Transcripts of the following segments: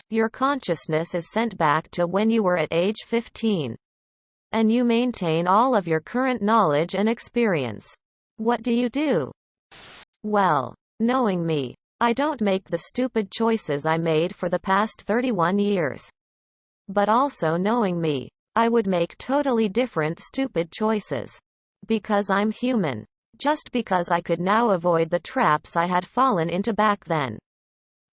Your consciousness is sent back to when you were at age 15. And you maintain all of your current knowledge and experience. What do you do? Well, knowing me, I don't make the stupid choices I made for the past 31 years. But also knowing me, I would make totally different stupid choices. Because I'm human. Just because I could now avoid the traps I had fallen into back then.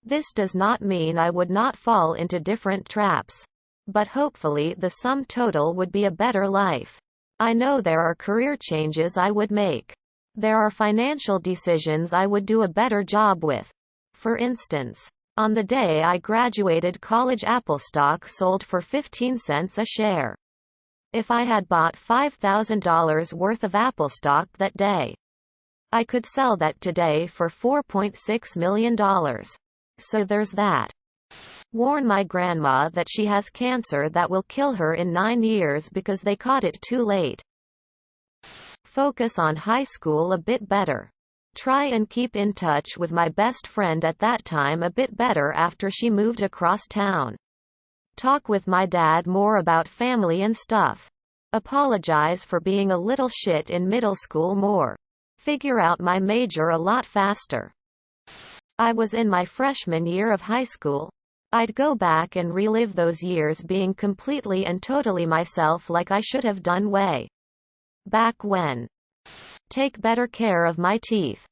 This does not mean I would not fall into different traps. But hopefully the sum total would be a better life. I know there are career changes I would make. There are financial decisions I would do a better job with. For instance, on the day I graduated college, Apple stock sold for 15 cents a share. If I had bought $5,000 worth of Apple stock that day, I could sell that today for $4.6 million. So there's that. Warn my grandma that she has cancer that will kill her in 9 years because they caught it too late. Focus on high school a bit better. Try and keep in touch with my best friend at that time a bit better after she moved across town. Talk with my dad more about family and stuff. Apologize for being a little shit in middle school more. Figure out my major a lot faster. I was in my freshman year of high school. I'd go back and relive those years being completely and totally myself like I should have done way back when. Take better care of my teeth.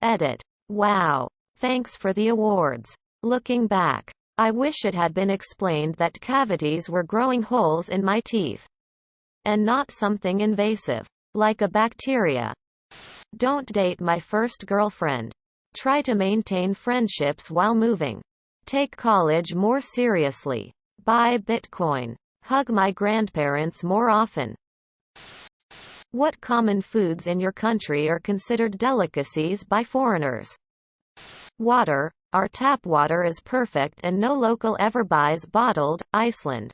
Edit. Wow. Thanks for the awards. Looking back, I wish it had been explained that cavities were growing holes in my teeth. And not something invasive, like a bacteria. Don't date my first girlfriend. Try to maintain friendships while moving. Take college more seriously. Buy Bitcoin. Hug my grandparents more often. What common foods in your country are considered delicacies by foreigners? Water. Our tap water is perfect and no local ever buys bottled. Iceland.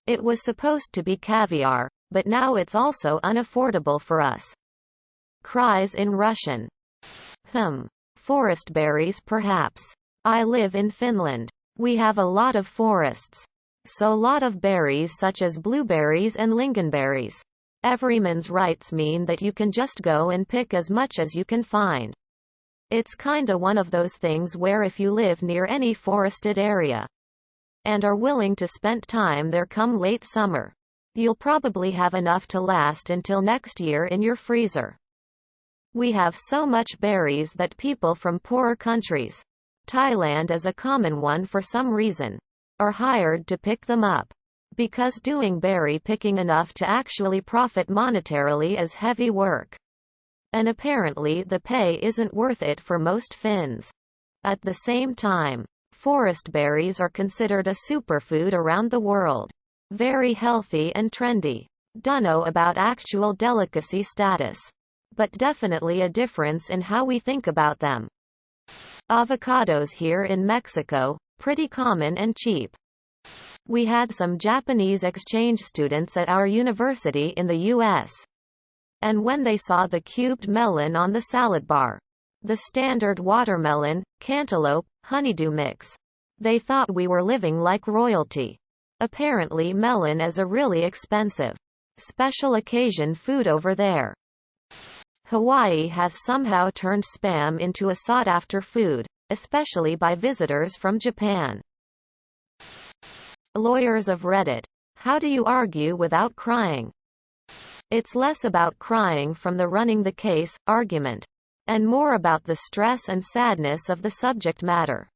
It was supposed to be caviar, but now it's also unaffordable for us. Cries in Russian. Forest berries perhaps. I live in Finland. We have a lot of forests. So lot of berries such as blueberries and lingonberries. Everyman's rights mean that you can just go and pick as much as you can find. It's kinda one of those things where if you live near any forested area and are willing to spend time there come late summer, you'll probably have enough to last until next year in your freezer. We have so much berries that people from poorer countries, Thailand is a common one for some reason, are hired to pick them up. Because doing berry picking enough to actually profit monetarily is heavy work. And apparently the pay isn't worth it for most Finns. At the same time, forest berries are considered a superfood around the world. Very healthy and trendy. Dunno about actual delicacy status. But definitely a difference in how we think about them. Avocados here in Mexico, pretty common and cheap. We had some Japanese exchange students at our university in the US. And when they saw the cubed melon on the salad bar, the standard watermelon, cantaloupe, honeydew mix, they thought we were living like royalty. Apparently melon is a really expensive, special occasion food over there. Hawaii has somehow turned spam into a sought-after food, especially by visitors from Japan. Lawyers of Reddit. How do you argue without crying? It's less about crying from the running the case argument, and more about the stress and sadness of the subject matter.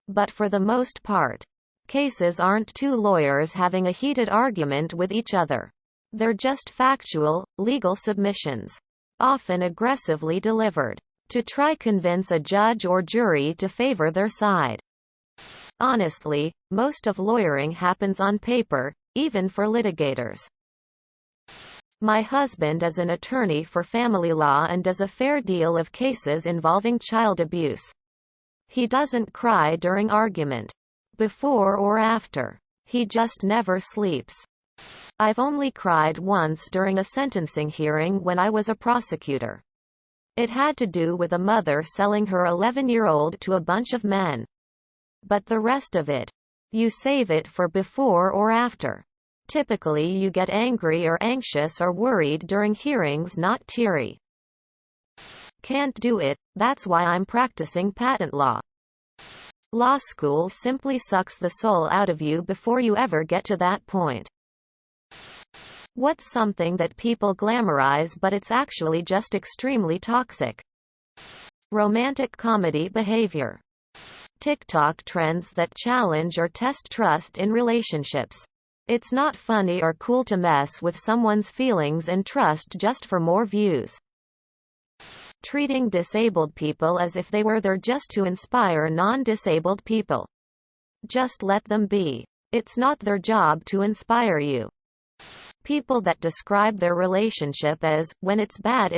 But for the most part, cases aren't two lawyers having a heated argument with each other. They're just factual, legal submissions, often aggressively delivered, to try convince a judge or jury to favor their side. Honestly, most of lawyering happens on paper, even for litigators. My husband is an attorney for family law and does a fair deal of cases involving child abuse. He doesn't cry during argument, before or after. He just never sleeps. I've only cried once during a sentencing hearing when I was a prosecutor. It had to do with a mother selling her 11-year-old to a bunch of men. But the rest of it, you save it for before or after. Typically you get angry or anxious or worried during hearings, not teary. Can't do it, that's why I'm practicing patent law. Law school simply sucks the soul out of you before you ever get to that point. What's something that people glamorize but it's actually just extremely toxic? Romantic comedy behavior. TikTok trends that challenge or test trust in relationships. It's not funny or cool to mess with someone's feelings and trust just for more views. Treating disabled people as if they were there just to inspire non-disabled people. Just let them be. It's not their job to inspire you. People that describe their relationship as, when it's bad,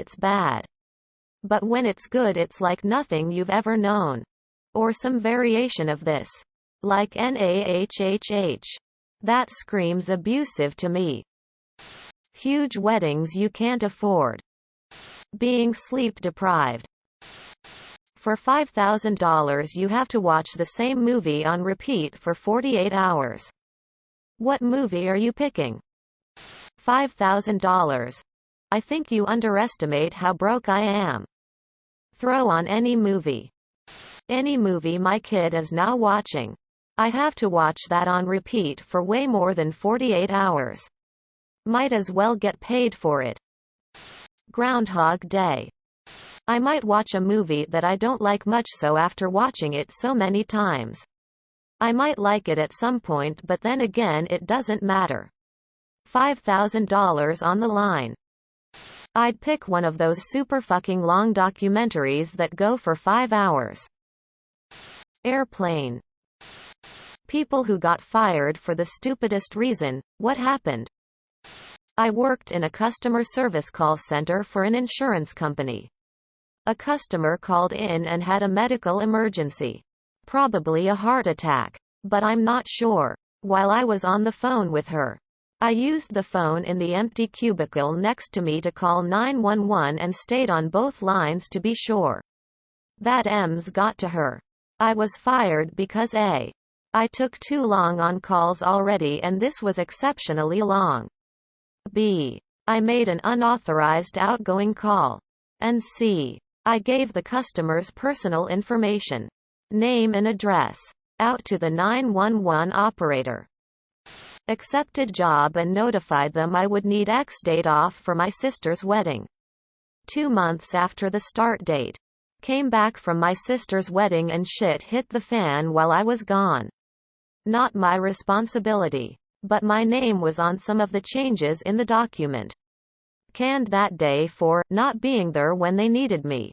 but when it's good it's like nothing you've ever known. Or some variation of this. Like NAHHH. That screams abusive to me. Huge weddings you can't afford. Being sleep deprived. For $5,000 you have to watch the same movie on repeat for 48 hours. What movie are you picking? $5,000. I think you underestimate how broke I am. Throw on any movie. Any movie my kid is now watching. I have to watch that on repeat for way more than 48 hours. Might as well get paid for it. Groundhog Day. I might watch a movie that I don't like much so after watching it so many times. I might like it at some point but then again it doesn't matter. $5,000 on the line. I'd pick one of those super fucking long documentaries that go for 5 hours. Airplane. People who got fired for the stupidest reason. What happened? I worked in a customer service call center for an insurance company. A customer called in and had a medical emergency. Probably a heart attack. But I'm not sure. While I was on the phone with her, I used the phone in the empty cubicle next to me to call 911 and stayed on both lines to be sure. That EMS got to her. I was fired because A. I took too long on calls already and this was exceptionally long. B. I made an unauthorized outgoing call. And C. I gave the customer's personal information, name and address, out to the 911 operator. Accepted job and notified them I would need X date off for my sister's wedding. 2 months after the start date. Came back from my sister's wedding and shit hit the fan while I was gone. Not my responsibility. But my name was on some of the changes in the document. Canned that day for not being there when they needed me.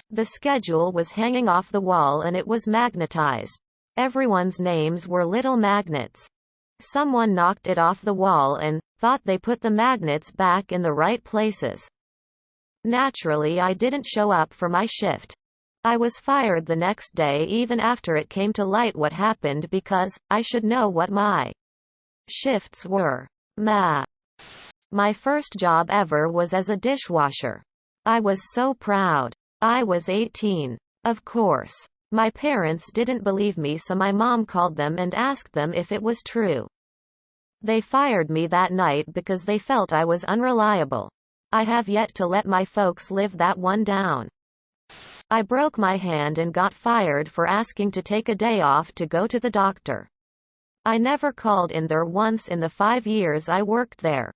The schedule was hanging off the wall and it was magnetized. Everyone's names were little magnets. Someone knocked it off the wall and thought they put the magnets back in the right places. Naturally, I didn't show up for my shift. I was fired the next day even after it came to light what happened because I should know what my shifts were. My first job ever was as a dishwasher. I was so proud. I was 18. Of course. My parents didn't believe me so my mom called them and asked them if it was true. They fired me that night because they felt I was unreliable. I have yet to let my folks live that one down. I broke my hand and got fired for asking to take a day off to go to the doctor. I never called in there once in the 5 years I worked there.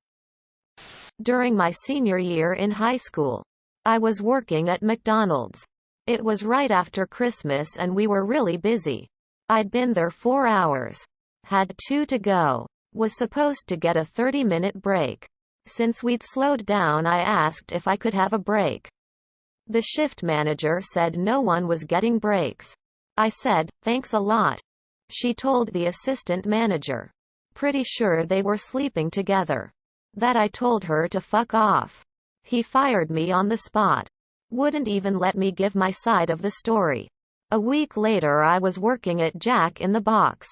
During my senior year in high school, I was working at McDonald's. It was right after Christmas and we were really busy. I'd been there 4 hours. Had 2 to go. Was supposed to get a 30-minute break. Since we'd slowed down, I asked if I could have a break. The shift manager said no one was getting breaks. I said, thanks a lot. She told the assistant manager. Pretty sure they were sleeping together. That I told her to fuck off. He fired me on the spot. Wouldn't even let me give my side of the story. A week later I was working at Jack in the Box.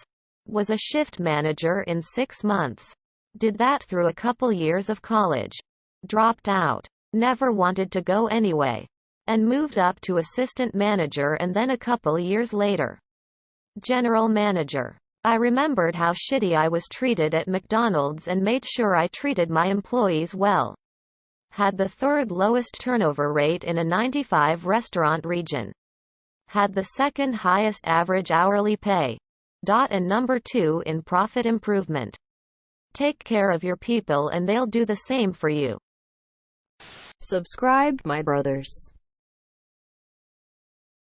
Was a shift manager in 6 months. Did that through a couple years of college. Dropped out. Never wanted to go anyway. And moved up to assistant manager and then a couple years later. General manager. I remembered how shitty I was treated at McDonald's and made sure I treated my employees well. Had the third lowest turnover rate in a 95 restaurant region. Had the second highest average hourly pay. And number 2 in profit improvement. Take care of your people and they'll do the same for you. Subscribe, my brothers.